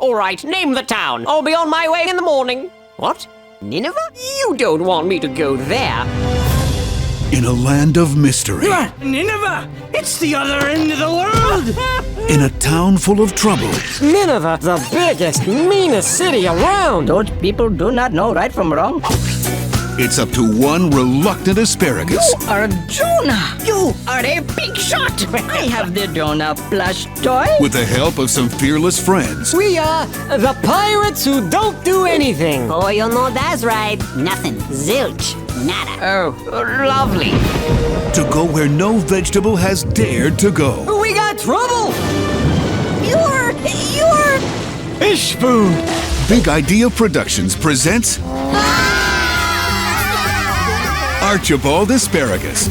All right, name the town. I'll be on my way in the morning. What? Nineveh? You don't want me to go there. In a land of mystery. Nineveh! It's the other end of the world! In a town full of trouble. Nineveh, the biggest, meanest city around. Those people do not know right from wrong. It's up to one reluctant asparagus. You are Jonah! You are a big shot! I have the Jonah plush toy. With the help of some fearless friends. We are the pirates who don't do anything. Oh, you know that's right. Nothing. Zilch. Nada. Oh, lovely. To go where no vegetable has dared to go. We got trouble. You're... Fish food. Big Idea Productions presents Archibald Asparagus.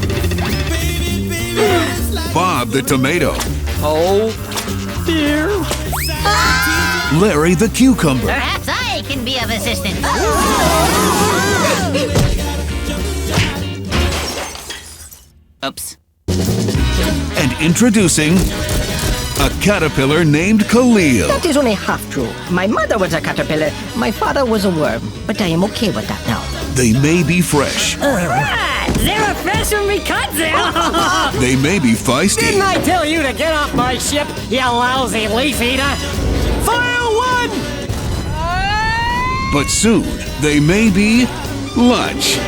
Bob the Tomato. Oh, dear. Larry the Cucumber. Perhaps I can be of assistance. Oops. And introducing a caterpillar named Khalil. That is only half true. My mother was a caterpillar. My father was a worm. But I am okay with that now. They may be fresh. They're fresh when we cut them. They may be feisty. Didn't I tell you to get off my ship, you lousy leaf eater? Fire one! But soon, they may be lunch.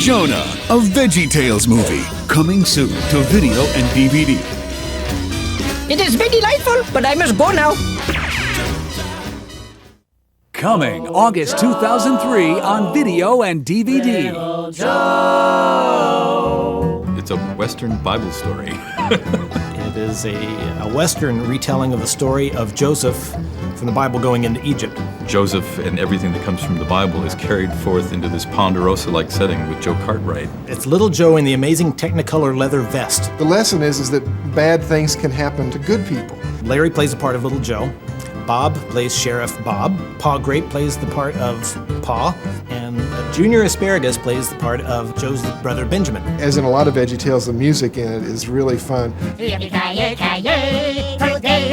Jonah, a VeggieTales movie. Coming soon to video and DVD. It has been delightful, but I must go now. Coming August 2003 on video and DVD. It's a Western Bible story. It is a Western retelling of the story of Joseph from the Bible going into Egypt. Joseph and everything that comes from the Bible is carried forth into this Ponderosa-like setting with Joe Cartwright. It's Little Joe in the amazing Technicolor leather vest. The lesson is that bad things can happen to good people. Larry plays the part of Little Joe. Bob plays Sheriff Bob. Pa Grape plays the part of Pa. And Junior Asparagus plays the part of Joe's brother Benjamin. As in a lot of VeggieTales, the music in it is really fun. Today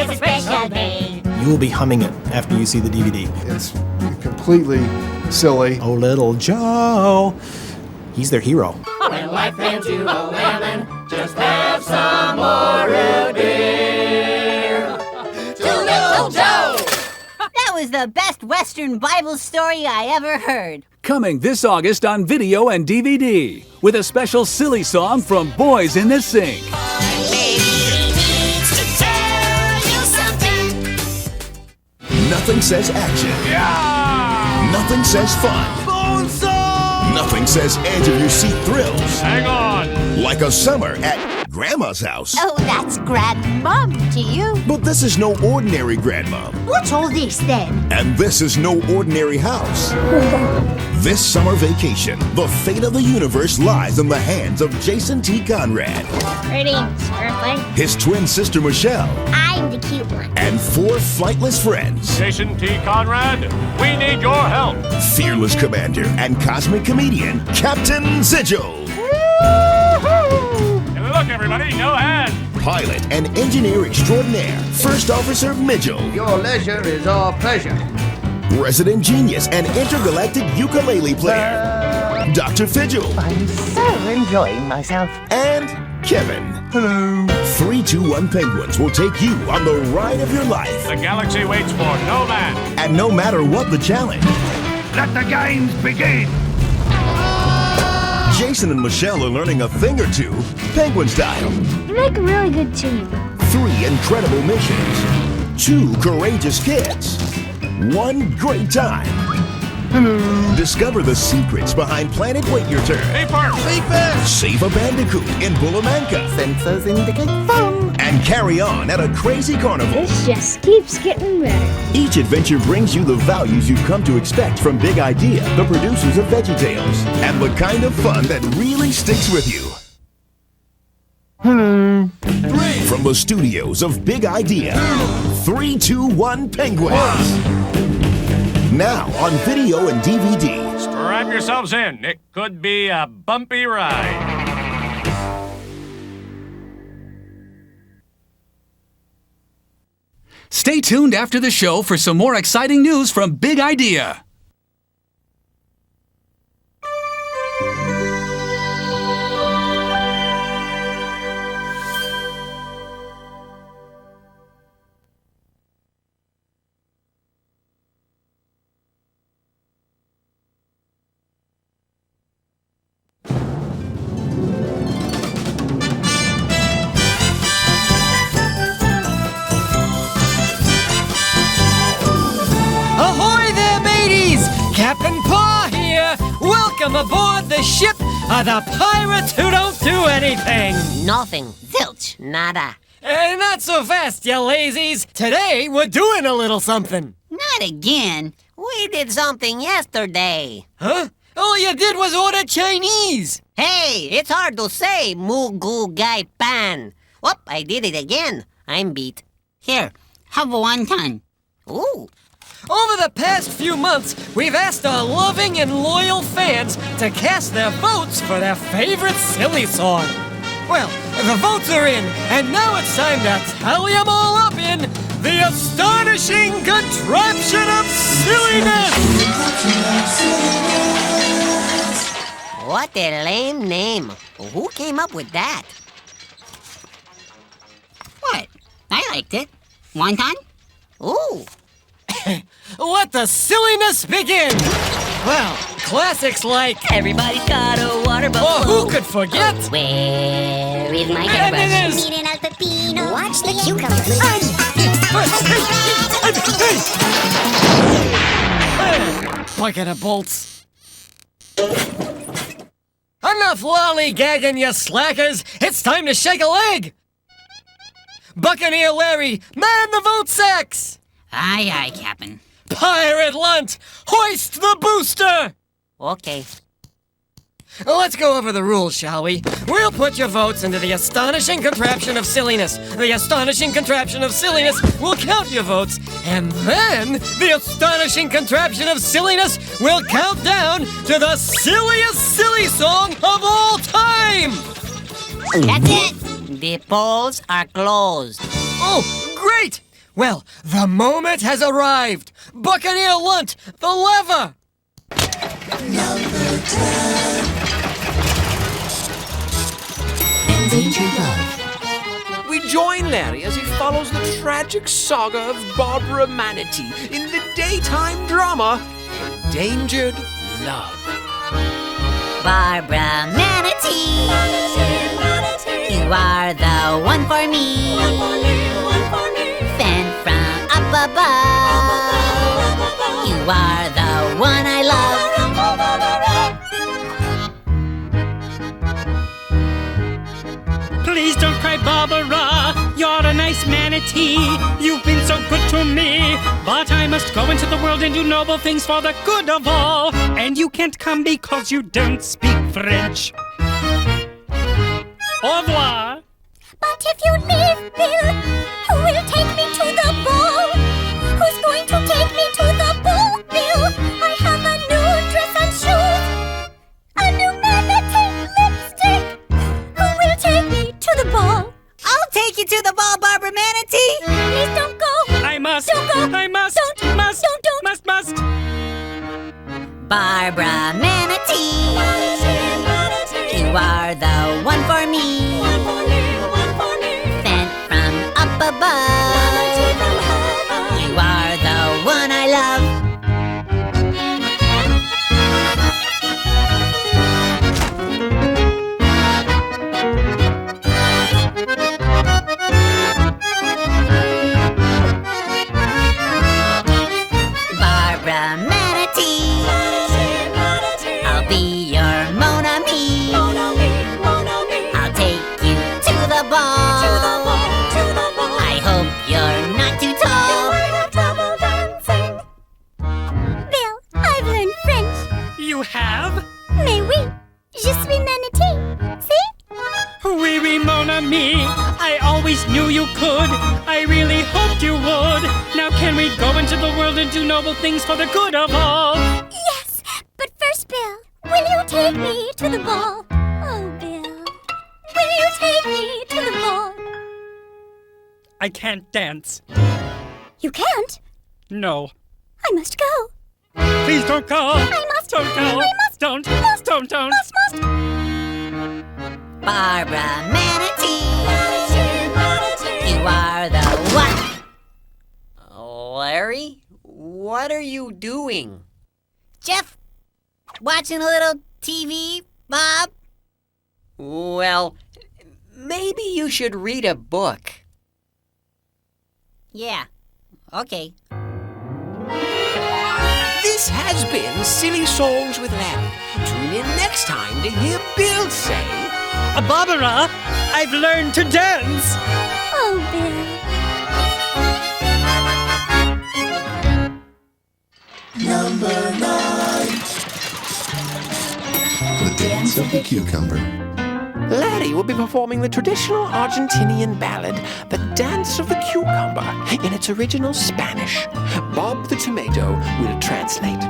is a special day. You will be humming it after you see the DVD. It's completely silly. Oh, Little Joe. He's their hero. When life hands you a lemon, just have some more root beer. To Little Joe! That was the best Western Bible story I ever heard. Coming this August on video and DVD with a special silly song from Boys in the Sink. Nothing says action. Yeah! Nothing says fun. Nothing says edge of your seat thrills. Hang on! Like a summer at Grandma's house. Oh, that's grandmom to you. But this is no ordinary grandma. What's all this then? And this is no ordinary house. This summer vacation, the fate of the universe lies in the hands of Jason T. Conrad. Greetings, Earthling. His twin sister Michelle. I'm the cute one. And 4 flightless friends. Jason T. Conrad, we need your help. Fearless commander and cosmic comedian, Captain Sigil. Look, everybody, no hand. Pilot and engineer extraordinaire, First Officer Mitchell. Your leisure is our pleasure. Resident genius and intergalactic ukulele player, Dr. Fidgel. I'm so enjoying myself. And Kevin. Hello. 321 Penguins will take you on the ride of your life. The galaxy waits for no man. And no matter what the challenge, Let the games begin. Jason and Michelle are learning a thing or two, Penguin style. You make a really good team. 3 incredible missions, 2 courageous kids, 1 great time. Discover the secrets behind Planet Wait Your Turn. Save a bandicoot in Bulamanka. Sensors indicate fun. And carry on at a crazy carnival. This just keeps getting better. Each adventure brings you the values you've come to expect from Big Idea, the producers of VeggieTales, and the kind of fun that really sticks with you. From the studios of Big Idea, 321 Penguins. Now on video and DVD. Strap yourselves in. It could be a bumpy ride. Stay tuned after the show for some more exciting news from Big Idea. Ahoy there, mateys! Captain Paw here! Welcome aboard the ship of the pirates who don't do anything! Nothing. Zilch. Nada. Not so fast, you lazies! Today, we're doing a little something! Not again. We did something yesterday. Huh? All you did was order Chinese! Hey, it's hard to say, Mugu Gai Pan. Whoop, I did it again. I'm beat. Here, have a wonton. Ooh. Over the past few months, we've asked our loving and loyal fans to cast their votes for their favorite silly song. Well, the votes are in, and now it's time to tally them all up in the astonishing contraption of silliness! What a lame name. Who came up with that? What? I liked it. Wonton? Ooh. Let the silliness begin! Well, classics like Everybody's got a water buffalo. Oh, who could forget? Where is my And it hairbrush? is Miren al pepino. Watch the cucumber. Bucket of bolts. Enough lollygagging, you slackers! It's time to shake a leg! Buccaneer Larry, man the vote sacks! Aye, aye, Captain. Pirate Lunt, hoist the booster! Okay. Let's go over the rules, shall we? We'll put your votes into the astonishing contraption of silliness. The astonishing contraption of silliness will count your votes, and then the astonishing contraption of silliness will count down to the silliest silly song of all time! That's it. The polls are closed. Oh, great! Well, the moment has arrived. Buccaneer Lunt, the lever! Number 10. Endangered Love. We join Larry as he follows the tragic saga of Barbara Manatee in the daytime drama Endangered Love. Barbara Manatee, you are the one for me. Fan from up above, you are the one I love. Please don't cry, Barbara. You're a nice manatee. You've been so good to me. But I must go into the world and do noble things for the good of all. And you can't come because you don't speak French. Au revoir. But if you leave, Bill, who will take me to the ball? Who's going to take me to the ball, Bill? I have a new dress and shoes, a new manatee lipstick. Who will take me to the ball? I'll take you to the ball, Barbara Manatee. Please don't go. I must. Don't go. I must. Don't. Must. Don't. Must. Barbara Manatee, you are the one for me. Sent from up above, you are the one I love. Barbara Manatee, I'll be your Mon Ami. I'll take you to the ball. I hope you're not too tall. Bill, I've learned French. You have? Mais oui, je suis manatee. See? Oui, oui, mon ami. I always knew you could. I really hoped you would. Now can we go into the world and do noble things for the good of all? Yes, but first, Bill, will you take me to the ball? Oh, Bill, will you take me to the ball? I can't dance. You can't. No. I must go. Please don't go. I must. Don't go. I must. Don't. Must. Don't. Must. Barbara Manatee. You are the one. Larry, what are you doing? Jeff, watching a little TV, Bob? Well, maybe you should read a book. Yeah. Okay. This has been Silly Songs with Larry. Tune in next time to hear Bill say, Barbara, I've learned to dance. Oh, Bill. Number 9. The Dance of the Cucumber. Larry will be performing the traditional Argentinian ballad, The Dance of the Cucumber, in its original Spanish. Bob the Tomato will translate.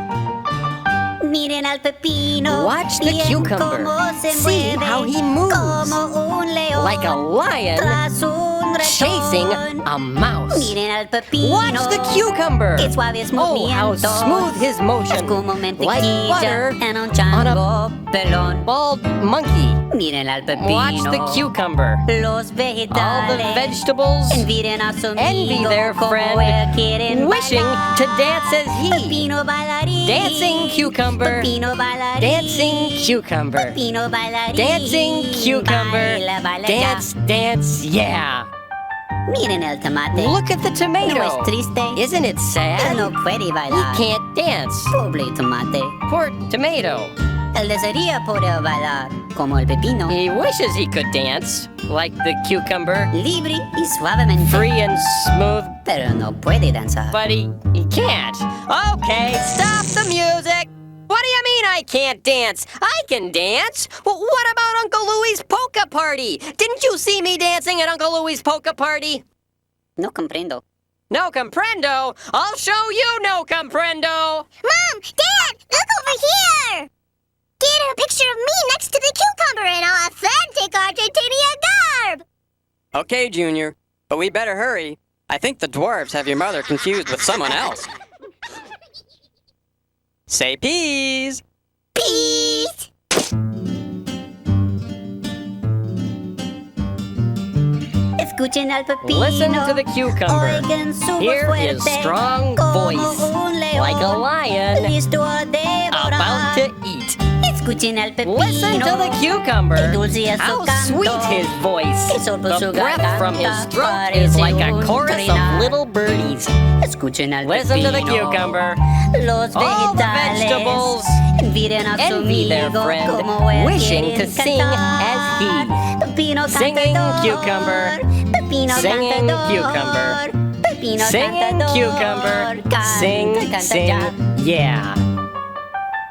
Miren al pepino. Watch the bien cucumber. cómo se See mueve, how he moves. como un león Like a lion tras un chasing ratón. a mouse. Miren al pepino. Watch the cucumber. Qué suaves Oh, how movimientos. smooth his motion. Es como Like mantequilla butter en un on a chango pelón. bald monkey. Miren al pepino. Watch the cucumber. Los All vegetales. the vegetables Envidian a su envy amigo their como friend, él quieren wishing bailar. to dance as he. Pepino bailarín. Dancing cucumber. Pepino bailarín. Dancing cucumber. Pepino bailarín. Dancing cucumber. Baila, baila Dance, dance, yeah. ya. Miren el tomate. Look at the tomato. No es triste. Isn't it Él sad? no puede He bailar. can't dance. Pobre tomate. Poor tomato. Él desearía poder bailar como el pepino. He wishes he could dance like the cucumber. Libre y suavemente. Free and smooth, Pero no puede danzar. but he can't. Okay, stop the music. What do you mean I can't dance? I can dance. Well, what about Uncle Louie's polka party? Didn't you see me dancing at Uncle Louie's polka party? No comprendo. No comprendo. I'll show you no comprendo. Mom! Dad! Look over here! Get a picture of me next to the cucumber in authentic Argentinian garb! Okay, Junior, but we better hurry. I think the dwarves have your mother confused with someone else. Say peas. Peace! Escuchen al pepino. Listen to the cucumber. Oigan su voz Hear fuerte. his strong como voice, un león, like a lion listo a devorar. about to eat. Escuchen al pepino. Listen to the cucumber. Qué dulce es su How canto. sweet his voice. Que solo The su breath from his garganta throat is like a parece un chorus trinar. of little birdies. Escuchen al Listen to the pepino. cucumber. Los All the vegetales vegetables envidian a su envy their amigo friend, como él wishing quieren to sing cantar. as he. Pepino Singing cantador. cucumber. Pepino Singing cantador. cucumber. Pepino Singing cantador. cucumber. Canta, Sing, canta sing, ya. yeah.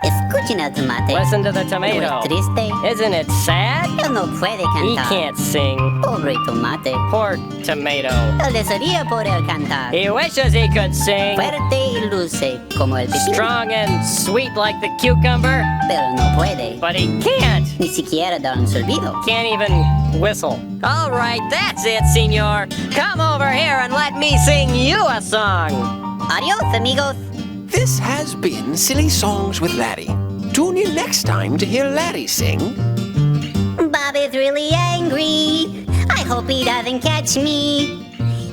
Escuchen al tomate. Listen to the No tomato. es triste. Isn't it sad? Él no puede He cantar. can't sing. Pobre tomate. Poor tomato. Él desearía poder cantar. He wishes he could sing. Fuerte y dulce como el pepino. Strong and sweet like the cucumber. Pero no puede. But he can't. Ni siquiera dar un silbido. Can't even whistle. All right, that's it, senor. Come over here and let me sing you a song. Adios, amigos. This has been Silly Songs with Larry. Tune in next time to hear Larry sing. Bob is really angry. I hope he doesn't catch me.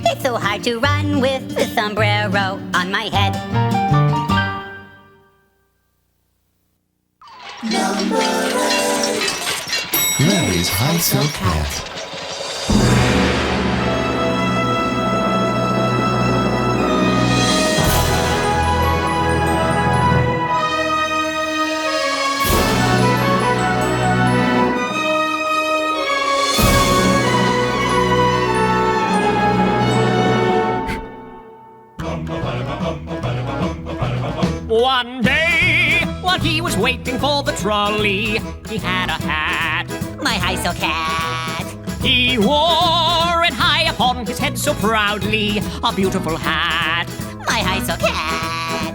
It's so hard to run with the sombrero on my head. Number 8. Larry's High Silk Hat. One day, while he was waiting for the trolley, he had a hat. My high silk hat. He wore it high upon his head so proudly, a beautiful hat. My high silk hat.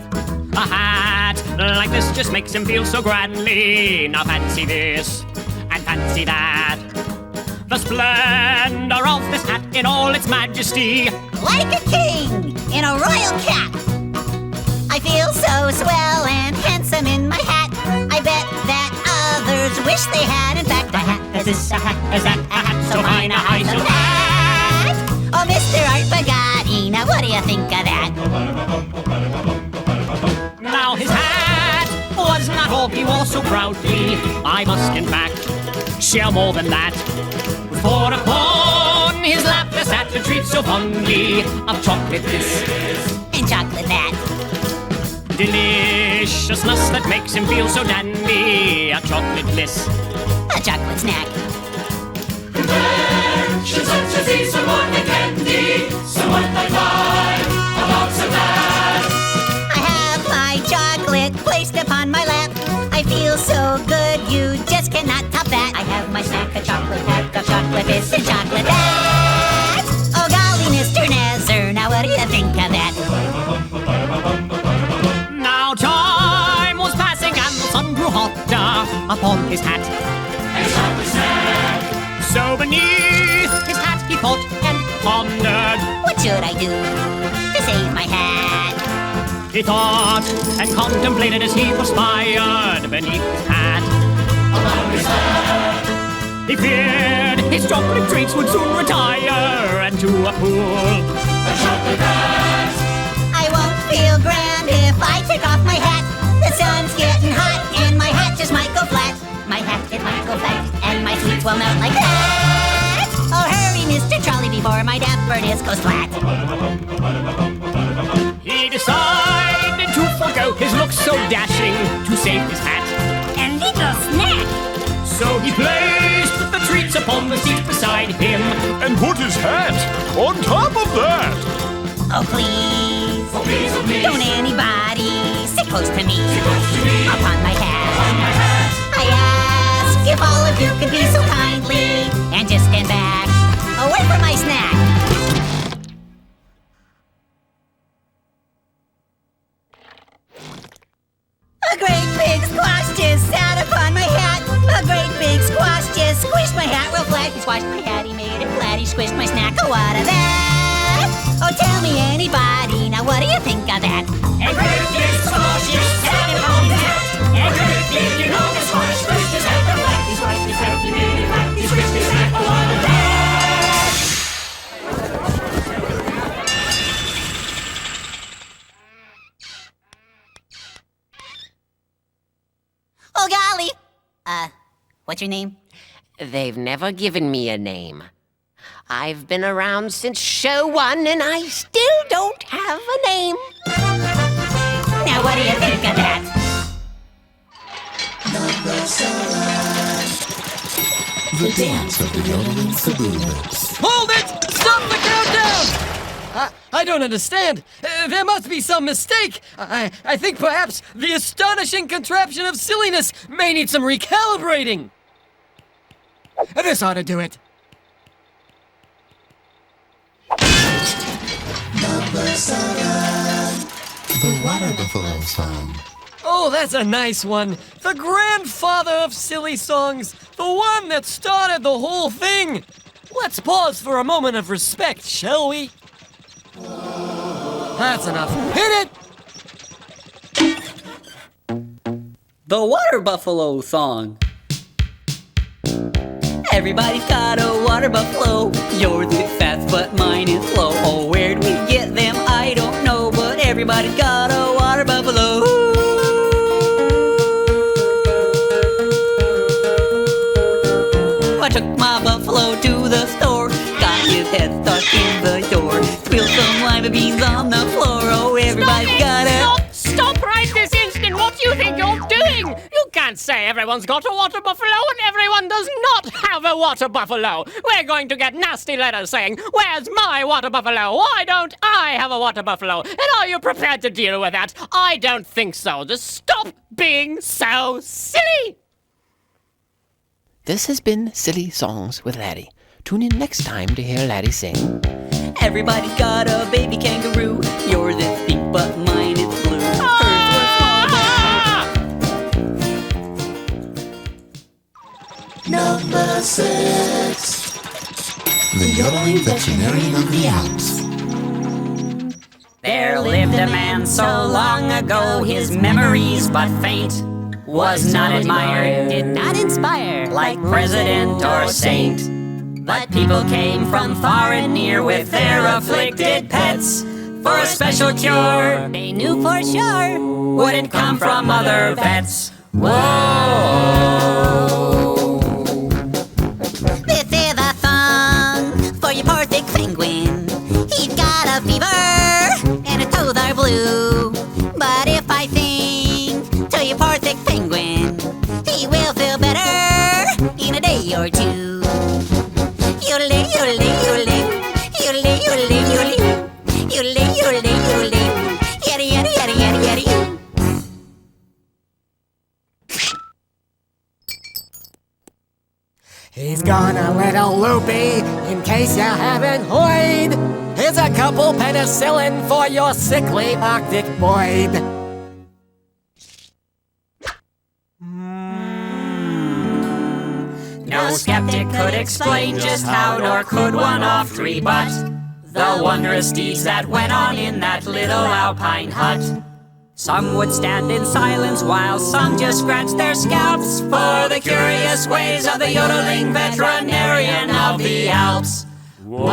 A hat like this just makes him feel so grandly. Now fancy this and fancy that. the splendor of this hat in all its majesty. Like a king in a royal cap. I feel so swell and handsome in my hat. I bet that others wish they had, in fact, a hat as this, a hat as that, a hat so fine, a high so hat. Oh, Mr. Art Bugatti, now what do you think of that? Now his hat was not all he wore so proudly. I must in fact share more than that. For upon his lap there sat a treat so fondly of chocolate this and chocolate that. Deliciousness that makes him feel so dandy. A chocolate bliss, a chocolate snack. Confections such as these are more than candy. Someone might buy a box of that. I have my chocolate placed upon my lap. I feel so good, you just cannot top that. I have my snack, a chocolate pack of chocolate bits and chocolate that. Oh golly, Mr. Nazar, now what do you think of that? Now time was passing and the sun grew hotter upon his hat. And chocolate snack. So beneath his hat he thought and pondered, what should I do to save my hat? He thought and contemplated as he perspired beneath his hat. Along his hat. He feared his chocolate treats would soon retire and to a pool. A chocolate hat. I won't feel grand if I take off my hat. The sun's getting hot and my hat just might go flat. My hat, it might go flat and my sweets will melt like that. Oh hurry, Mr. Trolley, before my dapperness goes flat. He decided to forgo his looks so dashing to save his hat. And little snack. So he placed the treats upon the seat beside him and put his hat on top of that. Oh please, oh please, oh please. Don't anybody sit close to me, upon my hat. Upon my hat. I ask if all of you could be so kindly and just stand back away from my snack. A great big squash just sat upon my hat. A great big squash just squished my hat real flat. He squashed my hat, he made it flat, he squished my snack. Oh, what of that? Oh, tell me anybody, now what do you think of that? A great big squash just sat upon his hat. A great big enormous squash squished his hat real flat. He squashed his hat, he made it flat, he squished his snack. Oh, what of that? Oh, golly! What's your name? They've never given me a name. I've been around since show 1 and I still don't have a name. Now what do you think of that? The dance of the yodeling Cebu lips. Hold it! Stop the countdown! I don't understand. There must be some mistake. I think perhaps the astonishing contraption of silliness may need some recalibrating. This ought to do it. Number 7. The Water Buffalo Song. Oh, that's a nice one. The grandfather of silly songs. The one that started the whole thing. Let's pause for a moment of respect, shall we? That's enough. Hit it! The Water Buffalo Song. Everybody's got a water buffalo. Yours is fast, but mine is slow. Oh, where'd we get them? I don't know, but everybody's got a water buffalo. I took my buffalo to the store. Got his head stuck in the door. Spilled some lima beans on the floor. Oh, everybody's got a... Stop right this instant! What do you think you're doing? You can't say everyone's got a water buffalo and everyone does not have a water buffalo. We're going to get nasty letters saying, "Where's my water buffalo? Why don't I have a water buffalo?" And are you prepared to deal with that? I don't think so. Just stop being so silly! This has been Silly Songs with Laddie. Tune in next time to hear Laddie sing. Everybody's got a baby kangaroo. Yours is pink, but mine is blue. Hers was small, but... Number 6. the yodeling veterinarian of the Alps. There lived a man so long ago, his memories but faint. Was not admired, did not inspire, like president or saint. But people came from far and near with their afflicted pets for a special cure. They knew for sure wouldn't come from other vets. Whoa! This is a song for your poor thick penguin. He's got a fever and his toes are blue. But if I sing to your poor thick penguin, he will feel better in a day or two. Yodeling, yodeling, yodeling, yodeling, yodeling, yodeling, yodeling, yodeling, yodeling, yada yada yada yada yada. He's gone a little loopy, in case you haven't heard. Here's a couple penicillin for your sickly Arctic void. No skeptic could explain just how, nor could one oft rebut the wondrous deeds that went on in that little alpine hut. Some would stand in silence while some just scratched their scalps for the curious ways of the yodeling veterinarian of the Alps. Whoa!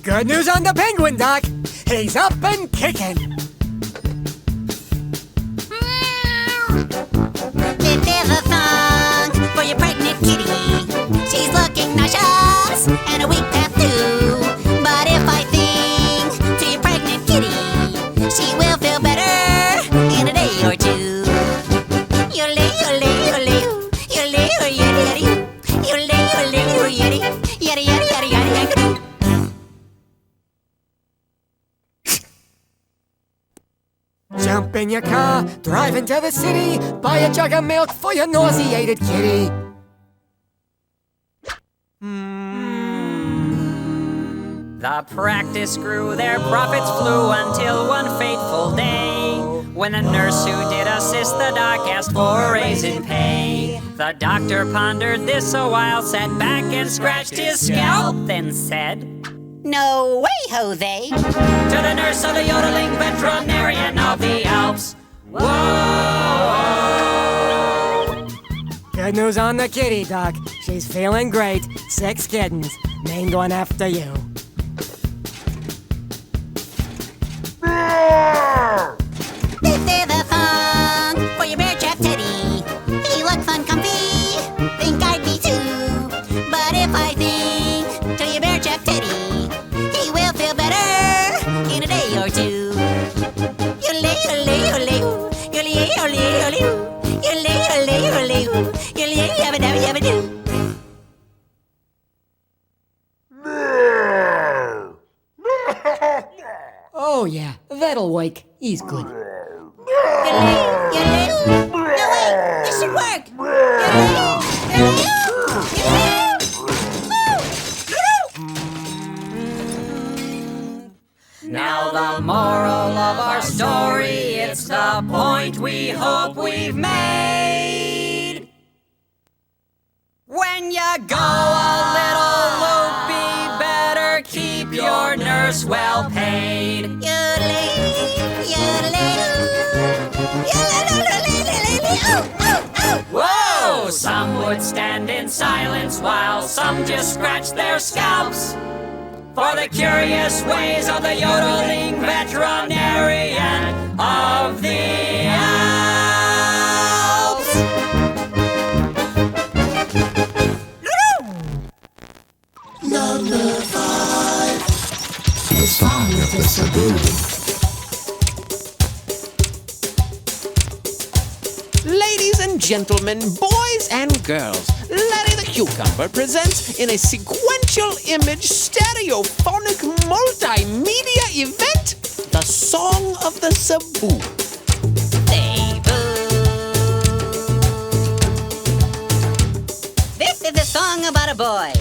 Good news on the penguin, Doc. He's up and kicking. This is a song for your pregnant kitty. She's looking nauseous and a weak past too. But if I sing to your pregnant kitty, she will feel better in a day or two. Yodeling, yodeling, yodeling, yodeling, yodeling, yodeling, yodeling, yodeling, yada yada yada yada yada. Jump in your car, drive into the city, buy a jug of milk for your nauseated kitty. The practice grew, their profits flew until one fateful day, when the nurse who did assist the doc asked for a raise in pay. The doctor pondered this a while, sat back and scratched his scalp, then said, No way, Jose. to the nurse of the yodeling veterinarian of the Alps. Whoa! Good news on the kitty, Doc. She's feeling great. 6 kittens, named one after you. This is a song for your bear trap Teddy. He looks uncomfy, think I'd be too. But if I sing to your bear trap Teddy, he will feel better in a day or two. Yodeling, yodeling, yodeling, yodeling, yodeling, yodeling, yodeling, yodeling, yodeling, yodeling, yabba dabba yabba doo. Oh yeah, that'll wake. He's good. Yodeling, yodeling. No wait, this should work. Yodeling, yodeling, Now the moral of our story, it's the point we hope we've made. When you go a little loopy, better keep your nurse well paid. yodeling, yodeling, yodeling, oh, oh, oh. Whoa! Some would stand in silence while some just scratch their scalps for the curious ways of the yodeling veterinarian of the Alps. Number 5. The Song of the Cebu. Ladies and gentlemen, boys and girls, Larry the Cucumber presents in a sequential image stereophonic multimedia event the Song of the Cebu. This is a song about a boy.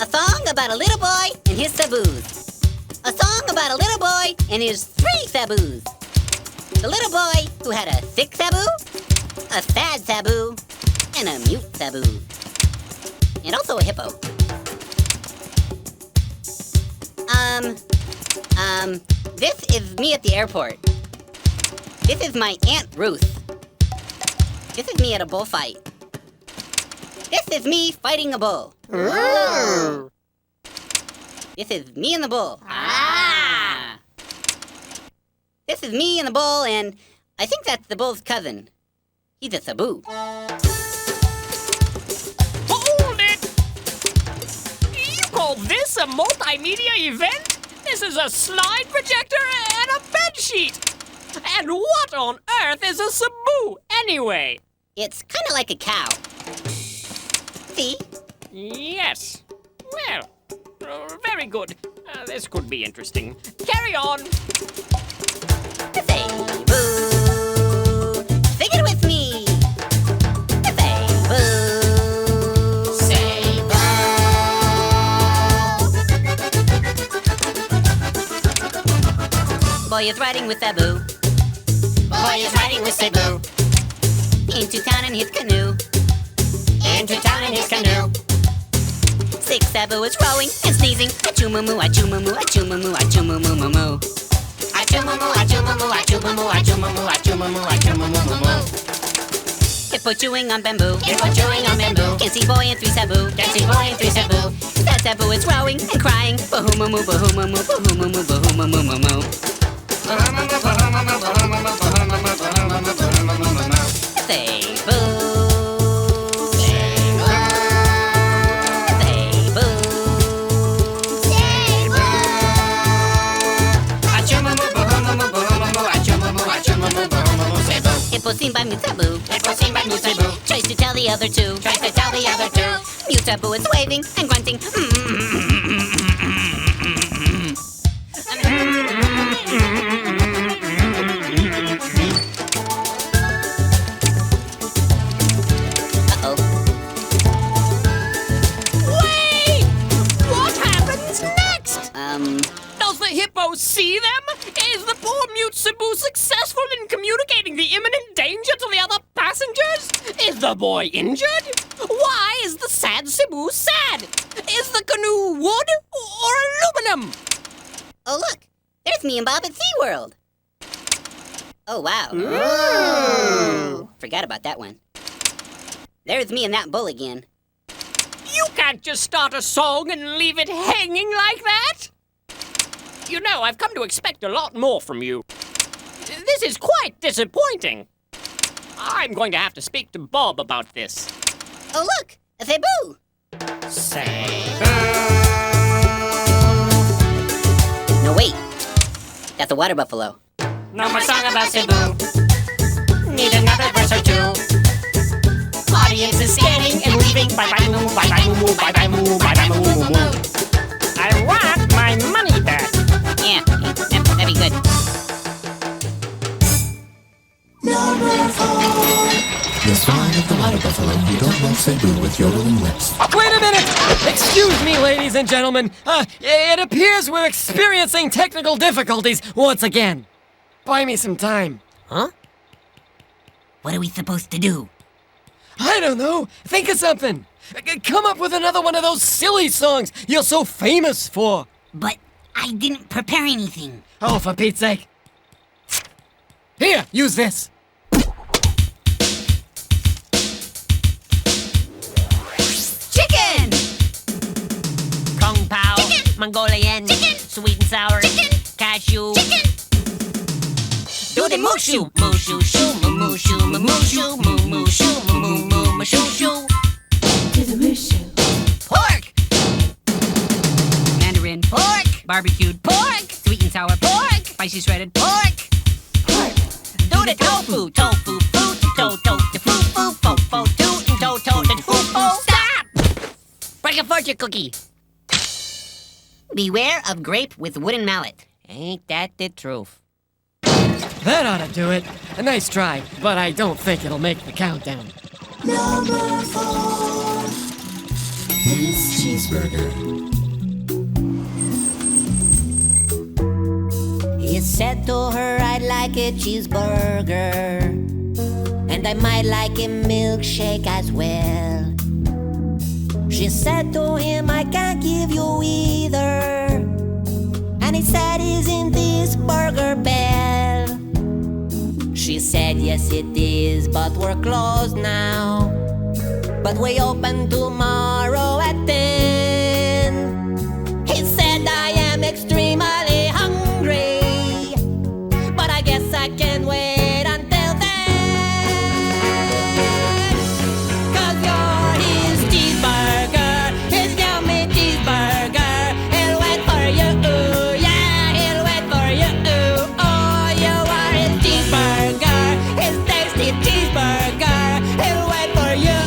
A song about a little boy and his Cebus. A song about a little boy and his 3 Cebus. The little boy who had a sick Cebu, a sad Cebu, and a mute Cebu. and also a hippo. This is me at the airport. This is my Aunt Ruth. This is me at a bullfight. This is me fighting a bull. This is me and the bull. This is me and the bull, and I think that's the bull's cousin. He's a Cebu. Hold it! You call this a multimedia event? This is a slide projector and a bedsheet. And what on earth is a Cebu, anyway? It's kind of like a cow. See? Yes. Well, very good. This could be interesting. Carry on. Cebu. Sing it with me. Cebu. Cebu. Boy is riding with Cebu. Boy is riding with Cebu. Into town in his canoe. Into town in his canoe. Sick Cebu is rowing and sneezing. Achoo-moo-moo, achoo-moo-moo, achoo-moo-moo, achoo-moo-moo-moo-moo. Achoo-moo-moo, achoo-moo-moo, achoo-moo-moo, achoo-moo-moo, achoo-moo-moo, achoo-moo-moo-moo. Hippo chewing on bamboo. Hippo chewing on bamboo. Can see boy in three Cebu. Can see boy in three Cebu. That Cebu is rowing and crying. Bahoo-moo-moo, bahoo-moo-moo, bahoo-moo-moo, bahoo-moo-moo-moo-moo. Cebu. Hippo seen by Cebu. Hippo seen by Cebu. Tries to tell the other two. Tries to tell the other two. Cebu is waving and grunting. Uh-oh. Wait! What happens next? Does the hippo see them? Is the poor mute Cebu successful in communicating the imminent danger to the other passengers? Is the boy injured? Why is the sad Cebu sad? Is the canoe wood or aluminum? Oh, look. There's me and Bob at SeaWorld. Oh, wow. Ooh. Forgot about that one. There's me and that bull again. You can't just start a song and leave it hanging like that. You know, I've come to expect a lot more from you. This is quite disappointing. I'm going to have to speak to Bob about this. Oh, look! A Cebu! Cebu! No, wait. That's a water buffalo. No more song about Cebu. Need another verse or two. Audience is scanning and leaving. Bye-bye moo, bye-bye moo, moo, bye-bye moo, bye-bye moo, moo, moo. I want my money back. Yeah, that'd be good. Number 4. The song of the water buffalo who don't love Cebu with yodeling lips. Wait a minute! Excuse me, ladies and gentlemen. It appears we're experiencing technical difficulties once again. Buy me some time. Huh? What are we supposed to do? I don't know. Think of something. Come up with another one of those silly songs you're so famous for. But I didn't prepare anything. Oh, for Pete's sake. Here, use this. Chicken! Kung Pao, Chicken! Mongolian, Chicken! sweet and sour, Chicken! cashew, Chicken! do the mushu, mushu, shoo, mushu, mushu, mushu, mushu, shoo. Do the mushu. Pork, Mandarin, pork, barbecued, pork, sweet and sour, pork, spicy shredded, pork. Do the tofu, tofu, food, to, to, foo, foo, fo, fo, toot, and to, and foo, fo. Stop! Break a fortune cookie. Beware of grape with wooden mallet. Ain't that the truth? That ought to do it. A nice try, but I don't think it'll make the countdown. Number 4. His cheeseburger. He said to her, I'd like a cheeseburger, and I might like a milkshake as well. She said to him, I can't give you either. And he said, isn't this Burger Bell? She said, yes it is, but we're closed now. But we open tomorrow at 10. He said, I am extremely hungry, but I guess I can wait until then. 'Cause you're his cheeseburger, his yummy cheeseburger. He'll wait for you, yeah, he'll wait for you. Oh, you are his cheeseburger, his tasty cheeseburger. He'll wait for you.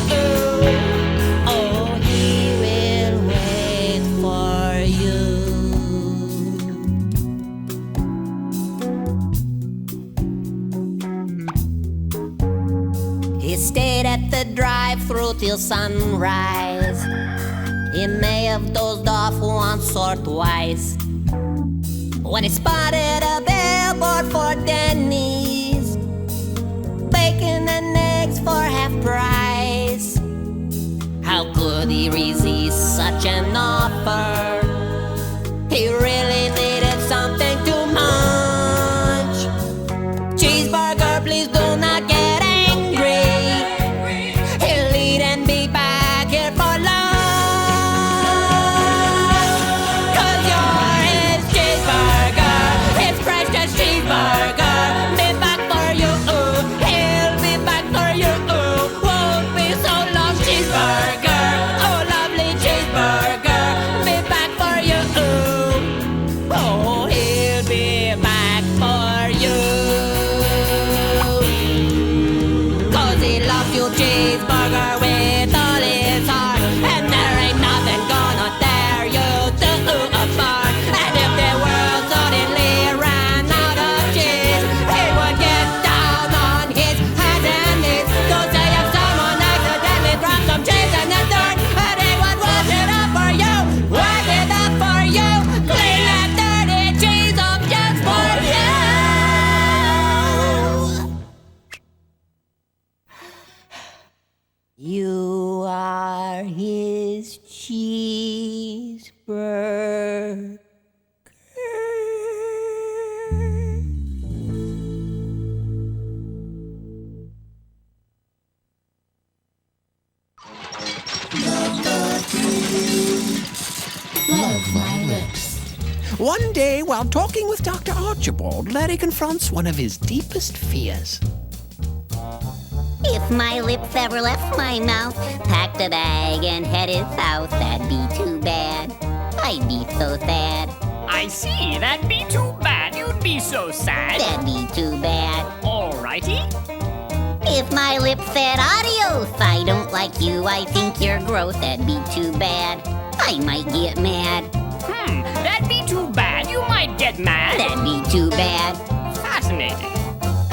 Oh, he will wait for you. He stayed at the drive-thru till sunrise. He may have dozed off once or twice when he spotted a billboard for Denny's, bacon and eggs for half price. How could he resist such an offer? He really needed something to munch. Cheeseburger, please do not get angry. He'll eat and be back here for lunch. 'Cause you're his cheeseburger, his precious cheeseburger. Be back for you, he'll be back for you. Won't be so long, cheeseburger. Oh, lovely cheeseburger. Be back for you. Oh, he'll be back for you. 'Cause he loves you, cheeseburger, with all his heart. And there ain't nothing gonna tear you two apart. And if the world suddenly ran out of cheese, he would get down on his hands and knees to say if someone accidentally dropped some cheese in the dirt, and he would wash it up for you, wash it up for you, clean that dirty cheese up just for you. You are his cheeseburger. Love my lips. One day, while talking with Dr. Archibald, Larry confronts one of his deepest fears. If my lips ever left my mouth, packed a bag and headed south, that'd be too bad. I'd be so sad. I see, that'd be too bad. You'd be so sad. That'd be too bad. Alrighty. If my lips said adios, I don't like you, I think you're gross, that'd be too bad. I might get mad. That'd be too bad. You might get mad. That'd be too bad. Fascinating.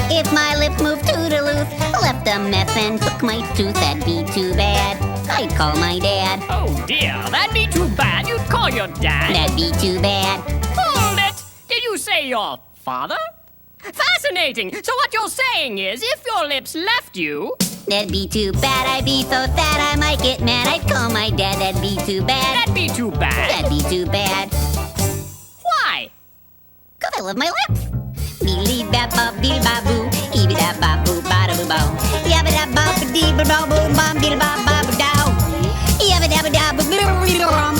If my lips moved toodaloo, left a mess and took my tooth, that'd be too bad. I'd call my dad. Oh dear, that'd be too bad. You'd call your dad. That'd be too bad. Hold it! Did you say your father? Fascinating! So what you're saying is, if your lips left you... That'd be too bad, I'd be so sad I might get mad. I'd call my dad, that'd be too bad. That'd be too bad. That'd be too bad. Why? 'Cause I love my lips. Beely bap bop dee ba boo, ee da ba boo ba da boo bow. Yabba da ba ba dee ba ba boo bum dee ba ba ba dow. Yabba da ba da ba boo boo boo bum.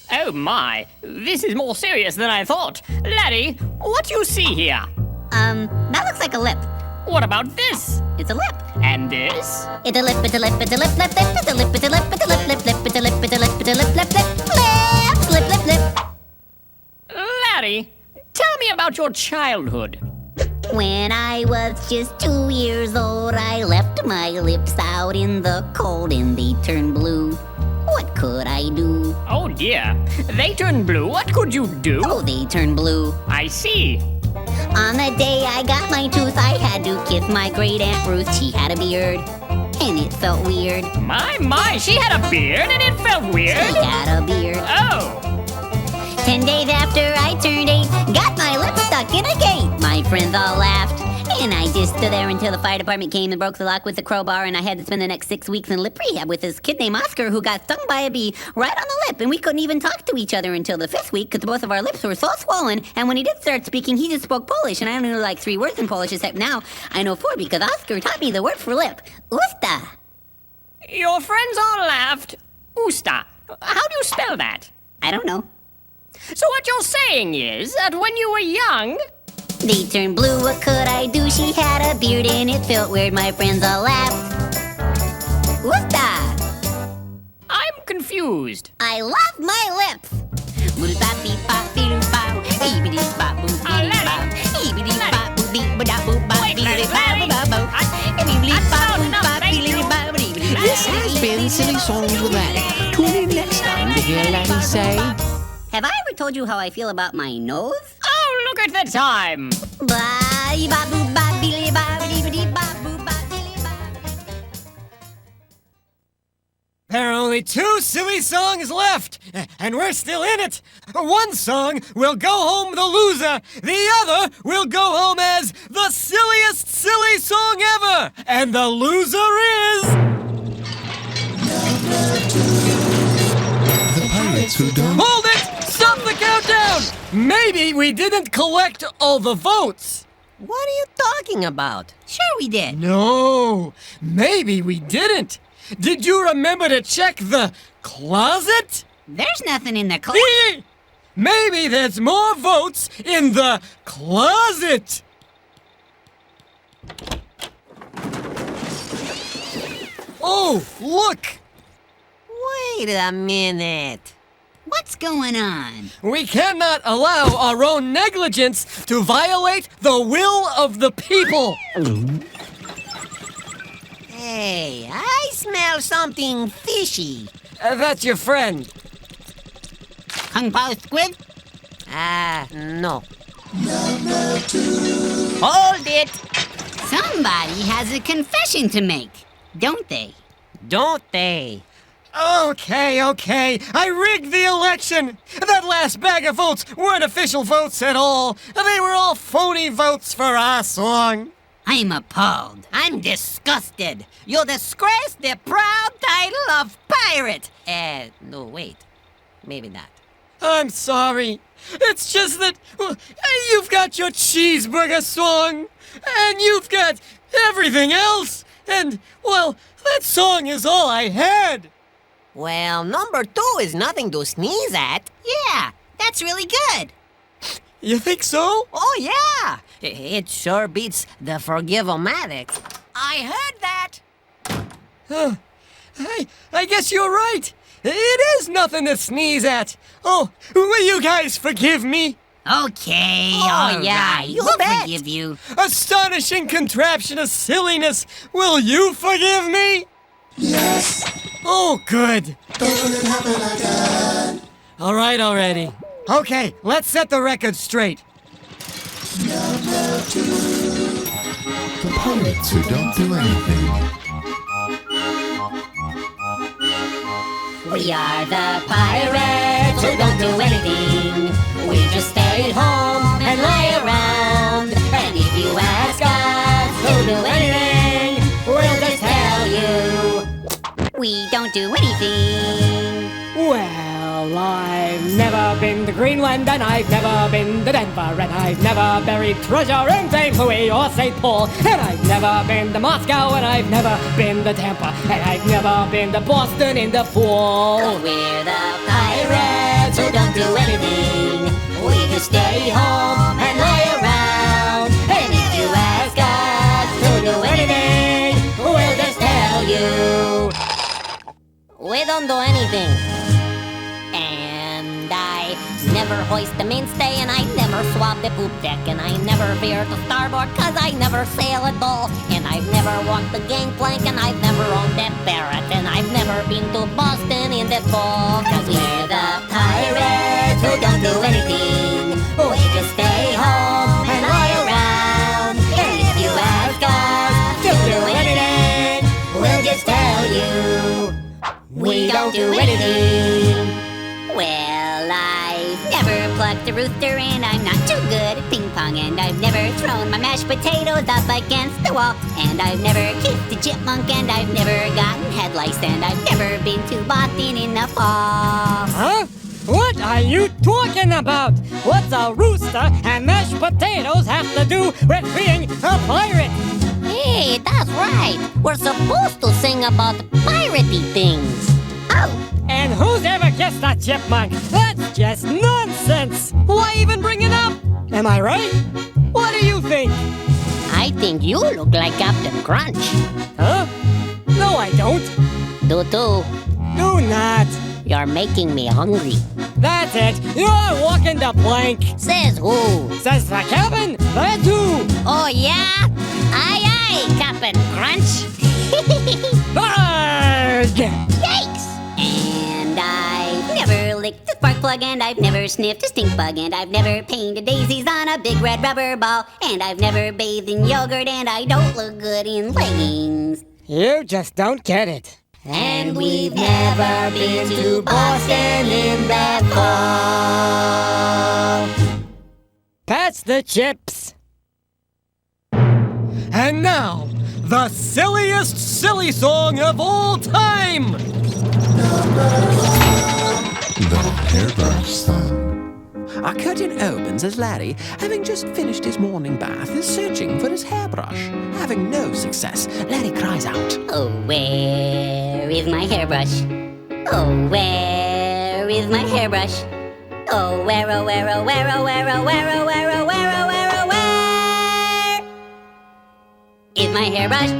Oh my, this is more serious than I thought. Larry, what do you see here? That looks like a lip. What about this? It's a lip. And this? It's a lip, it's a lip, it's a lip, lip, lip, it's a lip, it's a lip, it's a lip, lip, lip, it's a lip, it's a lip, it's a lip, lip, lip, lip, lip, lip. Larry, tell me about your childhood. When I was just 2 years old, I left my lips out in the cold and they turned blue. What could I do? Oh dear, they turned blue. What could you do? Oh, they turned blue. I see. On the day I got my tooth, I had to kiss my great Aunt Ruth. She had a beard, and it felt weird. My, she had a beard and it felt weird? She had a beard. Oh. 10 days after I turned 8, got my lips stuck in a gate. My friends all laughed, And I just stood there until the fire department came and broke the lock with the crowbar, and I had to spend the next 6 weeks in lip rehab with this kid named Oscar who got stung by a bee right on the lip, and we couldn't even talk to each other until the 5th week because both of our lips were so swollen, and when he did start speaking, he just spoke Polish, and I only knew like 3 words in Polish, except now I know 4 because Oscar taught me the word for lip. Usta. Your friends all laughed. Usta. How do you spell that? I don't know. So what you're saying is that when you were young... They turned blue, what could I do? She had a beard and it felt weird, my friends all laughed. Usta! I'm confused. I love my lips! This has been Silly Songs with Laddie. Tune in next time to hear Laddie say... Have I ever told you how I feel about my nose? Oh, look at the time! There are only 2 silly songs left, and we're still in it. One song will go home the loser. The other will go home as the silliest silly song ever. And the loser is... The pirates who don't... Hold it! Stop the countdown! Maybe we didn't collect all the votes. What are you talking about? Sure we did. No, maybe we didn't. Did you remember to check the closet? There's nothing in the closet. Maybe there's more votes in the closet. Oh, look! Wait a minute. What's going on? We cannot allow our own negligence to violate the will of the people. Hey, I smell something fishy. That's your friend. Kung Pao squid? No. Hold it! Somebody has a confession to make, don't they? Don't they? Okay. I rigged the election. That last bag of votes weren't official votes at all. They were all phony votes for our song. I'm appalled. I'm disgusted. You disgrace the proud title of pirate. No, wait. Maybe not. I'm sorry. It's just that you've got your cheeseburger song, and you've got everything else, and, well, that song is all I had. Well, number 2 is nothing to sneeze at. Yeah, that's really good. You think so? Oh, yeah. It sure beats the Forgive-O-Matics. I heard that. I guess you're right. It is nothing to sneeze at. Oh, will you guys forgive me? Okay, all yeah, right, we'll bet. forgive you. Astonishing contraption of silliness. Will you forgive me? Yes. Oh, good. Don't let it happen again. All right already. Okay, let's set the record straight. Number 2. The pirates who don't do anything. We are the pirates who don't do anything. We just stay at home and lie around. And if you ask us who do anything, we'll just tell you we don't do anything. Well, I've never been to Greenland, and I've never been to Denver, and I've never buried treasure in St. Louis or St. Paul, and I've never been to Moscow, and I've never been to Tampa, and I've never been to Boston in the fall. we're the pirates who don't do anything. We just stay home and lie around. And if you ask us to do anything, we'll just tell you We don't do anything. And I never hoist the mainstay, and I never swab the poop deck, and I never veer to starboard, cause I never sail at all. And I've never walked the gangplank, and I've never owned that parrot, and I've never been to Boston in the fall. Cause we're the pirates who don't do anything. We just stay home and lie around. And if you ask us to do anything, we'll just tell you we don't do anything. Well, I've never plucked a rooster and I'm not too good at ping pong. And I've never thrown my mashed potatoes up against the wall. And I've never kissed a chipmunk and I've never gotten head lice. And I've never been to Boston in the fall. Huh? What are you talking about? What's a rooster and mashed potatoes have to do with being a pirate? Hey, that's right. We're supposed to sing about piratey things. Oh. And who's ever kissed a chipmunk? That's just nonsense. Why even bring it up? Am I right? What do you think? I think you look like Captain Crunch. Huh? No, I don't. Do too. Do not. You're making me hungry. That's it. You're walking the plank. Says who? Says the cabin. That's who. Oh, yeah? Aye, aye, Captain Crunch. Arrgh! Yikes! And I've never licked a spark plug, and I've never sniffed a stink bug, and I've never painted daisies on a big red rubber ball, and I've never bathed in yogurt, and I don't look good in leggings. You just don't get it. And we've never been to Boston in the fall. Pass the chips. And now, the silliest silly song of all time! The Hairbrush Song. Our curtain opens as Larry, having just finished his morning bath, is searching for his hairbrush. Having no success, Larry cries out, Oh, where is my hairbrush? Oh, where is my hairbrush? Oh, where, oh, where, oh, where, oh, where, oh, where, oh, where, oh, where, oh, where, oh, where is my hairbrush?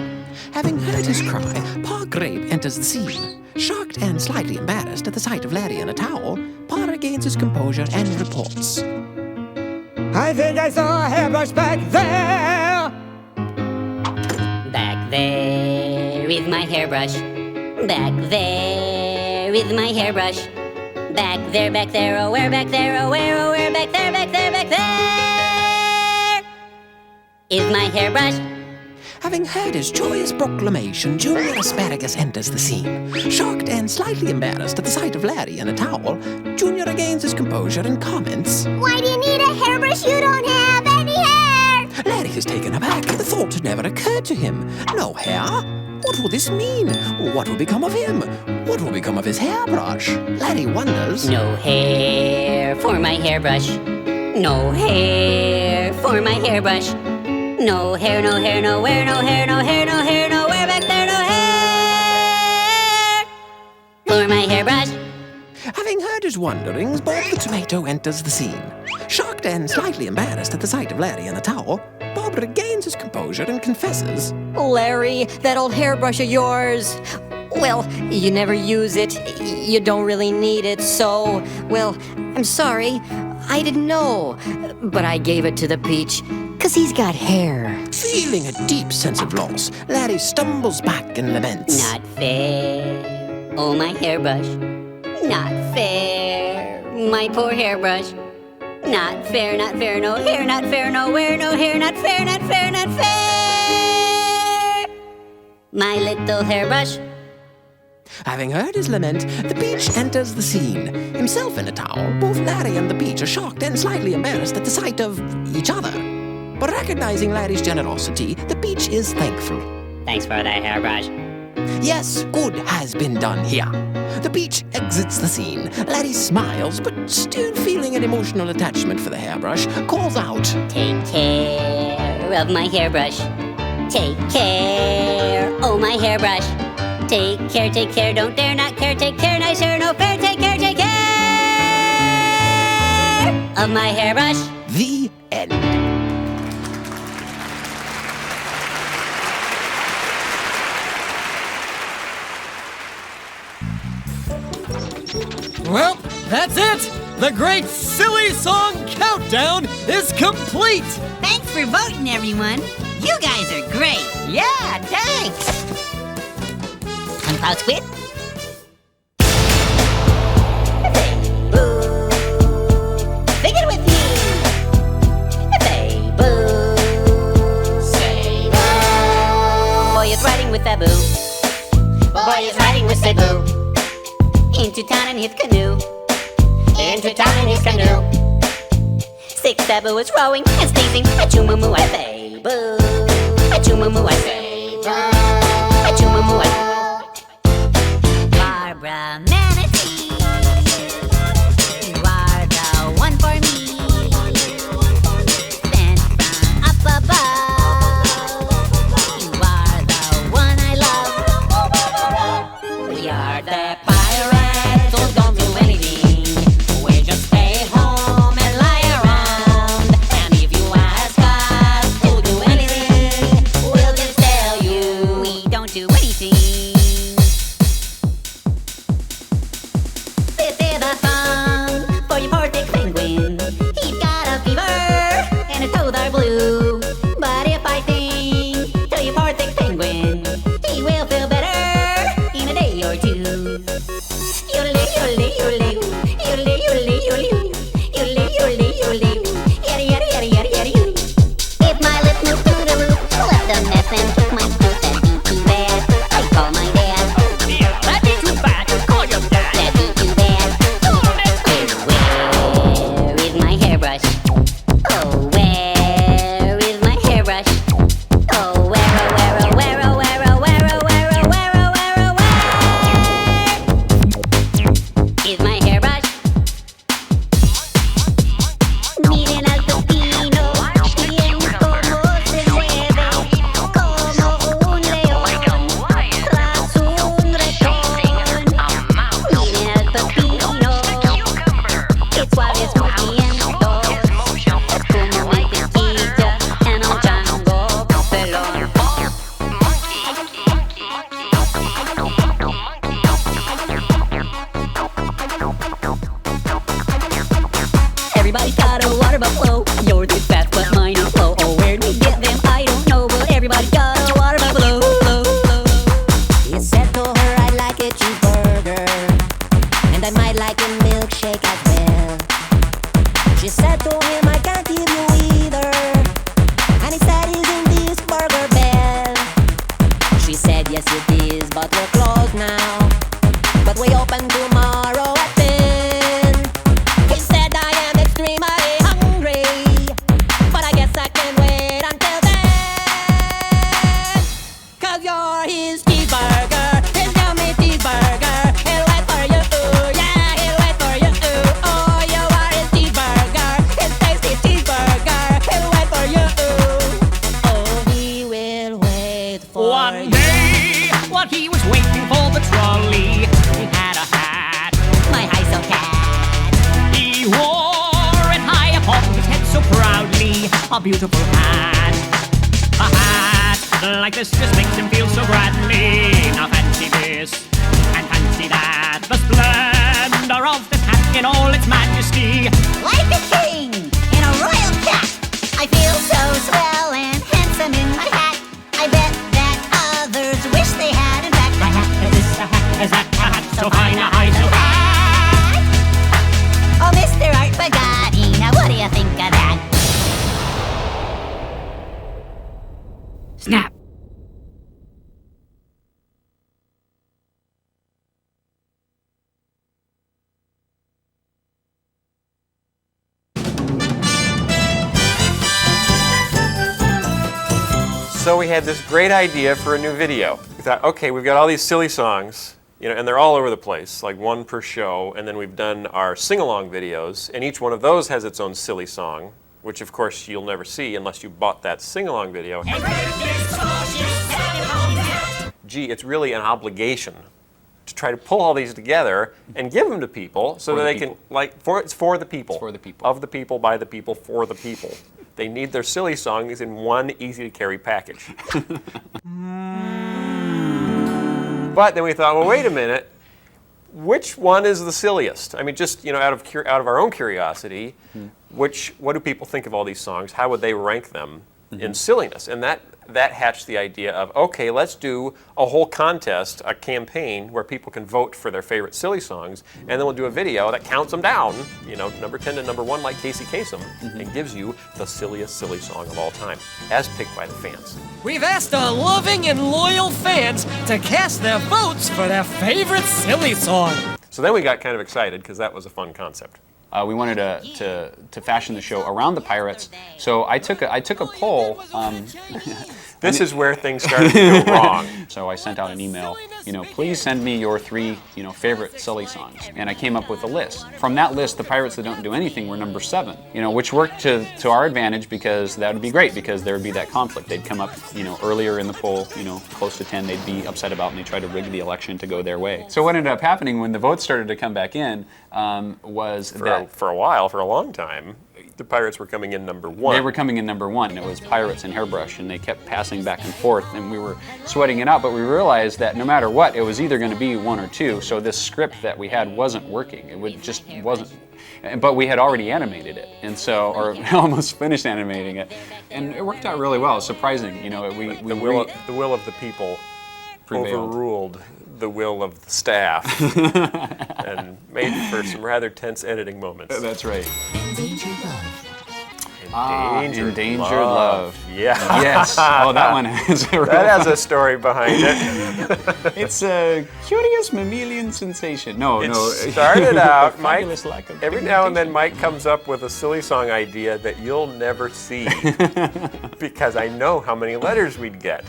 Having heard his cry, Pa Grape enters the scene. Shocked and slightly embarrassed at the sight of Larry in a towel, Pa regains his composure and reports, I think I saw a hairbrush back there! Back there is my hairbrush. Back there is my hairbrush. Back there, oh, where, back there, oh, where, oh, where, back there, back there, back there is my hairbrush. Having heard his joyous proclamation, Junior Asparagus enters the scene. Shocked and slightly embarrassed at the sight of Larry in a towel, Junior regains his composure and comments, Why do you need a hairbrush? You don't have any hair! Larry is taken aback. The thought had never occurred to him. No hair? What will this mean? What will become of him? What will become of his hairbrush? Larry wonders. No hair for my hairbrush. No hair for my hairbrush. No hair, no hair, nowhere, no hair, no hair, no hair, nowhere, back there, no hair for my hairbrush. Having heard his wonderings, Bob the Tomato enters the scene. Shocked and slightly embarrassed at the sight of Larry in the towel, Bob regains his composure and confesses, Larry, that old hairbrush of yours. Well, you never use it. You don't really need it, so, well, I'm sorry. I didn't know. But I gave it to the Peach, 'cause he's got hair. Feeling a deep sense of loss, Larry stumbles back and laments. Not fair. Oh, my hairbrush. Not fair. My poor hairbrush. Not fair, not fair, no hair, not fair, nowhere, no hair, not fair, not fair, not fair. My little hairbrush. Having heard his lament, the Peach enters the scene. Himself in a towel, both Larry and the Peach are shocked and slightly embarrassed at the sight of each other. But recognizing Larry's generosity, the Peach is thankful. Thanks for the hairbrush. Yes, good has been done here. The Peach exits the scene. Larry smiles, but still feeling an emotional attachment for the hairbrush, calls out, Take care of my hairbrush. Take care, oh my hairbrush. Take care, don't dare not care. Take care, nice hair, no fair. Take care of my hairbrush. The end. Well, that's it! The great silly song countdown is complete! Thanks for voting, everyone. You guys are great. Yeah, thanks. I'm Cloud Squid. Sing it with me. Say boo. Say boo. Boy is riding with Cebu. Boy is riding with Cebu. Into town in his canoe. Into town in his canoe. Cebu is rowing and sneezing. Achoo-moo-moo, I say boo. Achoo-moo-moo, I say boo. Achoo-moo-moo, I Barbara Manatee, you are the one for me. Sent from up above, you are the one I love. We are the pirates who don't do anything. We just stay home and lie around. And if you ask us to do anything, we'll just tell you we don't do anything. This is a song for your poor thick penguin. He's got a fever and his toes are blue. But if I sing to your poor thick penguin, he will feel better in a day or two. Yodelay, yodelay, yodelay, yodelay, yodelay, yodelay, yodelay, yodelay, yodelay, yada yada yada yada yada yoo. If my lips move through the roof, let them mess and kick my tooth. That'd be too bad. I call my dad. That'd be too bad to call your dad. That'd be too bad. Where is my hairbrush? Oh, where is my hairbrush? Oh, where, oh, where, oh, where, oh, where, oh, where, oh, where, oh, where, oh, where, oh, where is my hairbrush? Miren al pepino, bien como se mueve, como un león tras un ratón. Miren al pepino, qué suaves movimientos, es como mi pequilla en un chango pelón. Everybody's got a water buffalo. Yours is fast, but mine is slow. Oh, where'd we get them? I don't know, but everybody's got a water buffalo. He said to her, I'd like a cheeseburger, and I might like a milkshake as well. She said to him, I can't give you either, and he said, isn't this Burger Bell? She said, yes it is, but we're closed now, but we open tomorrow at 10. He said, I am extremely hungry, but I guess I can wait until then. 'Cause you're his cheeseburger, his yummy cheeseburger. He'll wait for you, yeah, he'll wait for you, oh, you are his cheeseburger, his tasty cheeseburger. He'll wait for you, oh, he will wait for One you. day, while he was waiting for the trolley, he had a hat. My high-so cat. He wore it high upon his head so proudly, a beautiful hat. A hat like this just makes him feel so grandly. Now fancy this, and fancy that, the splendor of this hat in all its majesty. Like a king in a royal cap. I feel so swell and handsome in my hat. I bet that others wish they had. In fact, I have Is that a hat so fine, a high so hat? Oh, Mr. Art Bugatti, now what do you think of that? Snap. So we had this great idea for a new video. We thought, okay, we've got all these silly songs, and they're all over the place, like one per show, and then we've done our sing-along videos, and each one of those has its own silly song, which of course you'll never see unless you bought that sing-along video. Gee, it's really an obligation to try to pull all these together and give them to people so that they can, it's for the people. It's for the people. Of the people, by the people, for the people. They need their silly songs in one easy-to-carry package. But then we thought, well, wait a minute. Which one is the silliest? I mean, just out of our own curiosity, what do people think of all these songs? How would they rank them in silliness? And that hatched the idea of, okay, let's do a whole contest, a campaign where people can vote for their favorite silly songs, and then we'll do a video that counts them down, number 10 to number 1, like Casey Kasem, and gives you the silliest silly song of all time, as picked by the fans. We've asked our loving and loyal fans to cast their votes for their favorite silly song. So then we got kind of excited because that was a fun concept. We wanted to fashion the show around the pirates. So I took a poll. This is where things started to go wrong. So I sent out an email, please send me your 3, favorite silly songs. And I came up with a list. From that list, the Pirates That Don't Do Anything were number 7, which worked to our advantage because that would be great because there would be that conflict. They'd come up, earlier in the poll, close to 10, they'd be upset about and they try to rig the election to go their way. So what ended up happening when the votes started to come back in was that... For a long time, the Pirates were coming in number 1. They were coming in number 1, and it was Pirates and Hairbrush, and they kept passing back and forth, and we were sweating it out, but we realized that no matter what, it was either going to be 1 or 2, so this script that we had wasn't working. It just wasn't. But we had already animated it, and so, or almost finished animating it, and it worked out really well. It was surprising, The will of the people prevailed. Overruled the will of the staff and made for some rather tense editing moments. That's right. Endangered love. Yeah. Yes. Oh, that one has a that has a story behind it. It's a curious mammalian sensation. It started out, Mike, every now and then Mike comes up with a silly song idea that you'll never see because I know how many letters we'd get.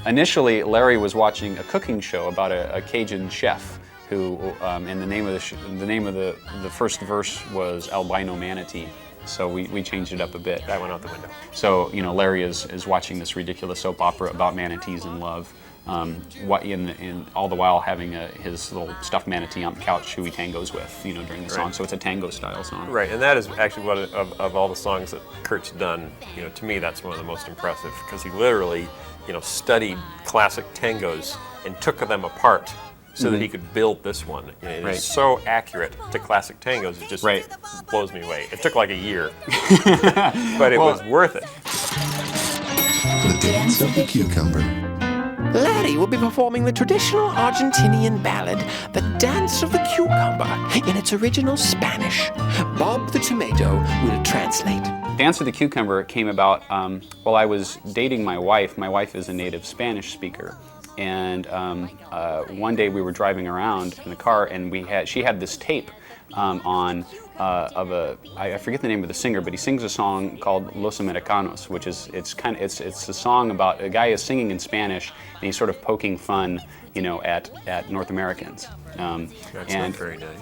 Initially, Larry was watching a cooking show about a Cajun chef who, and the name of the first verse was Albino Manatee. So we changed it up a bit. That went out the window. So Larry is watching this ridiculous soap opera about manatees and love, in all the while having his little stuffed manatee on the couch who he tangos with, during the song. So it's a tango style song. Right, and that is actually one of all the songs that Kurt's done. To me, that's one of the most impressive because he literally, studied classic tangos and took them apart so that he could build this one. It's so accurate to classic tangos, it just blows me away. It took like a year, but it was worth it. The Dance of the Cucumber. Larry will be performing the traditional Argentinian ballad, The Dance of the Cucumber, in its original Spanish. Bob the Tomato will translate. Dance of the Cucumber came about while I was dating my wife. My wife is a native Spanish speaker. And one day we were driving around in the car, and she had this tape on I forget the name of the singer, but he sings a song called Los Americanos, which is it's a song about a guy is singing in Spanish and he's sort of poking fun, at North Americans. That's not very nice.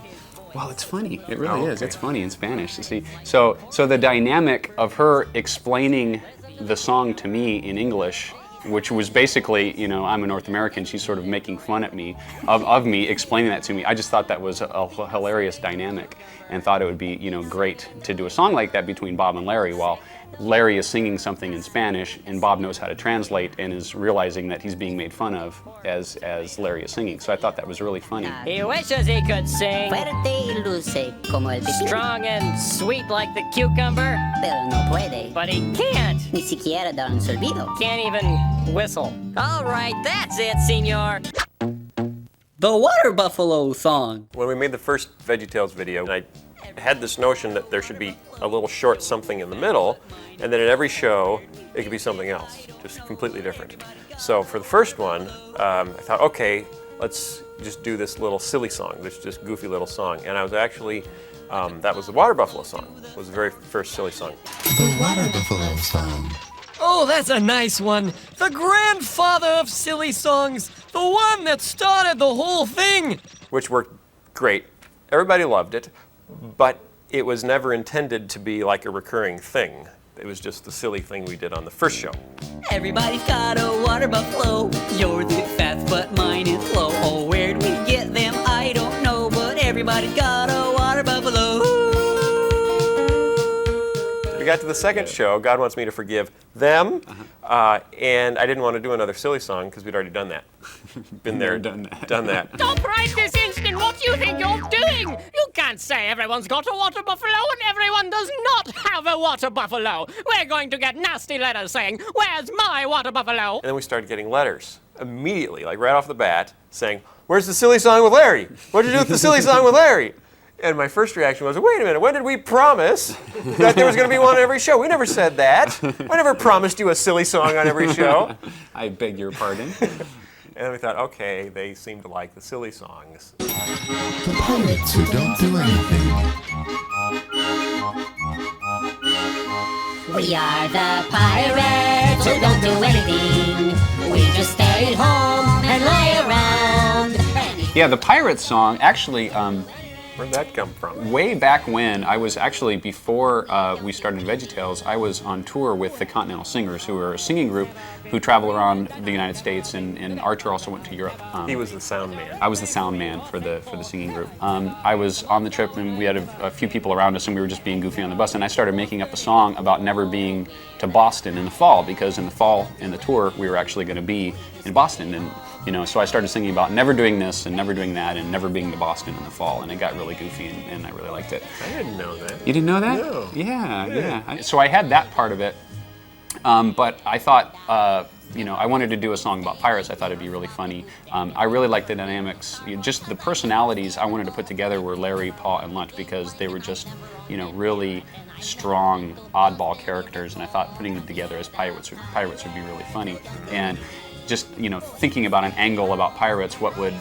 Well, it's funny. It really is. It's funny in Spanish. See, so the dynamic of her explaining the song to me in English, which was basically, I'm a North American, she's sort of making fun at me, of me explaining that to me. I just thought that was a hilarious dynamic and thought it would be, great to do a song like that between Bob and Larry while Larry is singing something in Spanish and Bob knows how to translate and is realizing that he's being made fun of as Larry is singing. So I thought that was really funny. He wishes he could sing Fuerte y dulce como el pepino. strong and sweet like the cucumber, Pero no puede. but he can't. Ni siquiera dar un silbido. Can't even whistle. All right, that's it, senor. The Water Buffalo song. When we made the first VeggieTales video, I had this notion that there should be a little short something in the middle, and then at every show, it could be something else, just completely different. So for the first one, I thought, okay, let's just do this little silly song, this just goofy little song. And I was actually, that was the Water Buffalo song. It was the very first silly song. The Water Buffalo song. Oh, that's a nice one. The grandfather of silly songs. The one that started the whole thing. Which worked great. Everybody loved it, but it was never intended to be like a recurring thing. It was just the silly thing we did on the first show. Everybody's got a water buffalo. Yours is fast, but mine is slow. Oh, where'd we get them? I don't know, but everybody's got a water buffalo. We got to the second show, God Wants Me to Forgive Them, and I didn't want to do another silly song because we'd already done that. Been there, done that. Stop right this instant! What do you think you're doing? You can't say everyone's got a water buffalo and everyone does not have a water buffalo. We're going to get nasty letters saying, "Where's my water buffalo?" And then we started getting letters immediately, like right off the bat, saying, "Where's the silly song with Larry? What did you do with the silly song with Larry?" And my first reaction was, wait a minute, when did we promise that there was going to be one on every show? We never said that. I never promised you a silly song on every show. I beg your pardon. And then we thought, okay, they seem to like the silly songs. The Pirates Who Don't Do Anything. We are the pirates who don't do anything. We just stay at home and lay around. Yeah, the Pirates song, actually, where'd that come from? Way back when, I was actually, before we started VeggieTales, I was on tour with the Continental Singers, who are a singing group who travel around the United States, and Archer also went to Europe. He was the sound man. I was the sound man for the singing group. I was on the trip, and we had a few people around us, and we were just being goofy on the bus, and I started making up a song about never being to Boston in the fall, because in the fall, in the tour, we were actually going to be in Boston, and so I started singing about never doing this and never doing that and never being to Boston in the fall, and it got really goofy, and I really liked it. I didn't know that. You didn't know that? No. Yeah. So I had that part of it, but I thought, I wanted to do a song about pirates. I thought it'd be really funny. I really liked the dynamics. Just the personalities I wanted to put together were Larry, Paul, and Lunch, because they were just, really strong, oddball characters, and I thought putting them together as pirates would be really funny. And just thinking about an angle about pirates, what would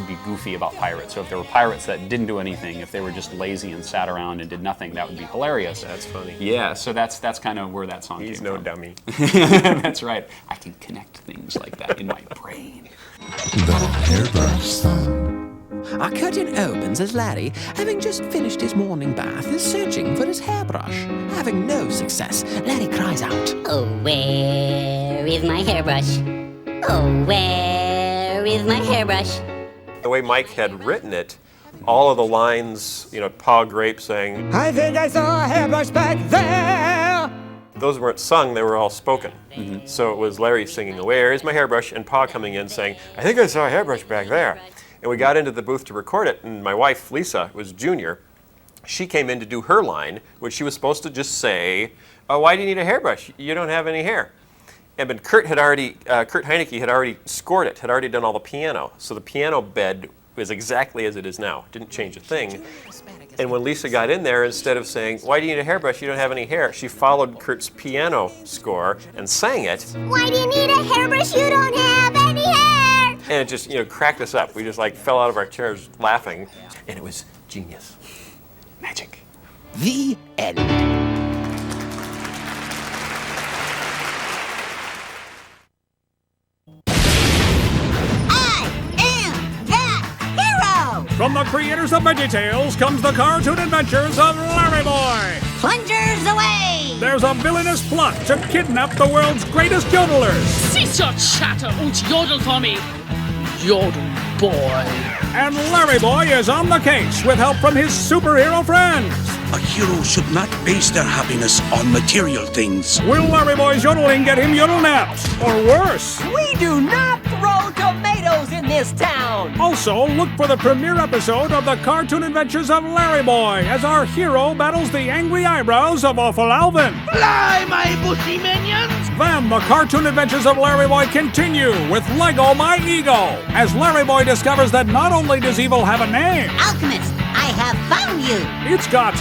be goofy about pirates? So if there were pirates that didn't do anything, if they were just lazy and sat around and did nothing, that would be hilarious. That's funny. Yeah, so that's kind of where that song came from. He's no dummy. That's right. I can connect things like that in my brain. The Hairbrush Song. Our curtain opens as Larry, having just finished his morning bath, is searching for his hairbrush. Having no success, Larry cries out, "Oh, where is my hairbrush? Oh, where is my hairbrush?" The way Mike had written it, all of the lines, Pa Grape saying, I think I saw a hairbrush back there. Those weren't sung, they were all spoken. Mm-hmm. So it was Larry singing, "Where is my hairbrush?" and Pa coming in saying, "I think I saw a hairbrush back there." And we got into the booth to record it, and my wife, Lisa, was junior. She came in to do her line, which she was supposed to just say, "Oh, why do you need a hairbrush? You don't have any hair." But Kurt Heineke had already scored it, had already done all the piano. So the piano bed was exactly as it is now. Didn't change a thing. And when Lisa got in there, instead of saying, "Why do you need a hairbrush? You don't have any hair," she followed Kurt's piano score and sang it. Why do you need a hairbrush? You don't have any hair. And it just, cracked us up. We just fell out of our chairs laughing. And it was genius. Magic. The end. From the creators of VeggieTales comes the cartoon adventures of Larry Boy. Plungers away! There's a villainous plot to kidnap the world's greatest yodelers. Cease your chatter and yodel for me, Yodel Boy. And Larry Boy is on the case with help from his superhero friends. A hero should not base their happiness on material things. Will Larry Boy's yodeling get him yodel naps? Or worse? We do not throw tomatoes in this town! Also, look for the premiere episode of the cartoon adventures of Larry Boy as our hero battles the angry eyebrows of Awful Alvin. Fly, my bushy minions! Then the cartoon adventures of Larry Boy continue with Lego My Ego as Larry Boy discovers that not only does evil have a name, Alchemist, I have found you! It's got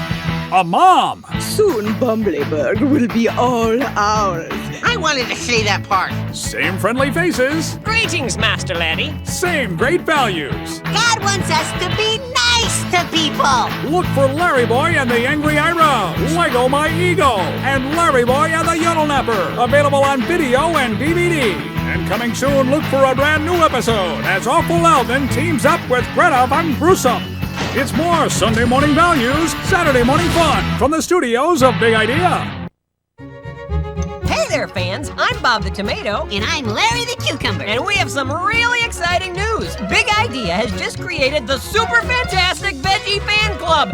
a mom. Soon Bumbleberg will be all ours. I wanted to see that part. Same friendly faces. Greetings, Master Laddie. Same great values. God wants us to be nice to people. Look for Larry Boy and the Angry Eyebrows, Lego My Ego, and Larry Boy and the Yodel Napper. Available on video and DVD. And coming soon, look for a brand new episode as Awful Alvin teams up with Greta Van Gruesome. It's more Sunday morning values, Saturday morning fun from the studios of Big Idea. Hey there, fans. I'm Bob the Tomato. And I'm Larry the Cucumber. And we have some really exciting news. Big Idea has just created the super fantastic Veggie Fan Club.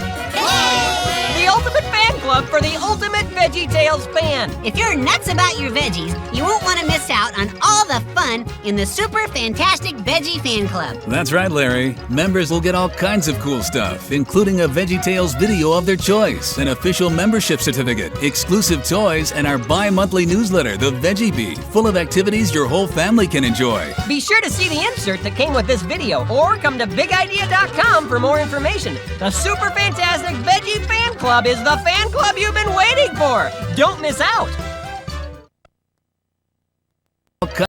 The ultimate fan club for the ultimate VeggieTales fan. If you're nuts about your veggies, you won't want to miss out on all the fun in the super fantastic Veggie Fan Club. That's right, Larry. Members will get all kinds of cool stuff, including a VeggieTales video of their choice, an official membership certificate, exclusive toys, and our bi-monthly newsletter, The Veggie Bee, full of activities your whole family can enjoy. Be sure to see the insert that came with this video, or come to bigidea.com for more information. The super fantastic Veggie Fan Club is the fan club you've been waiting for. Don't miss out.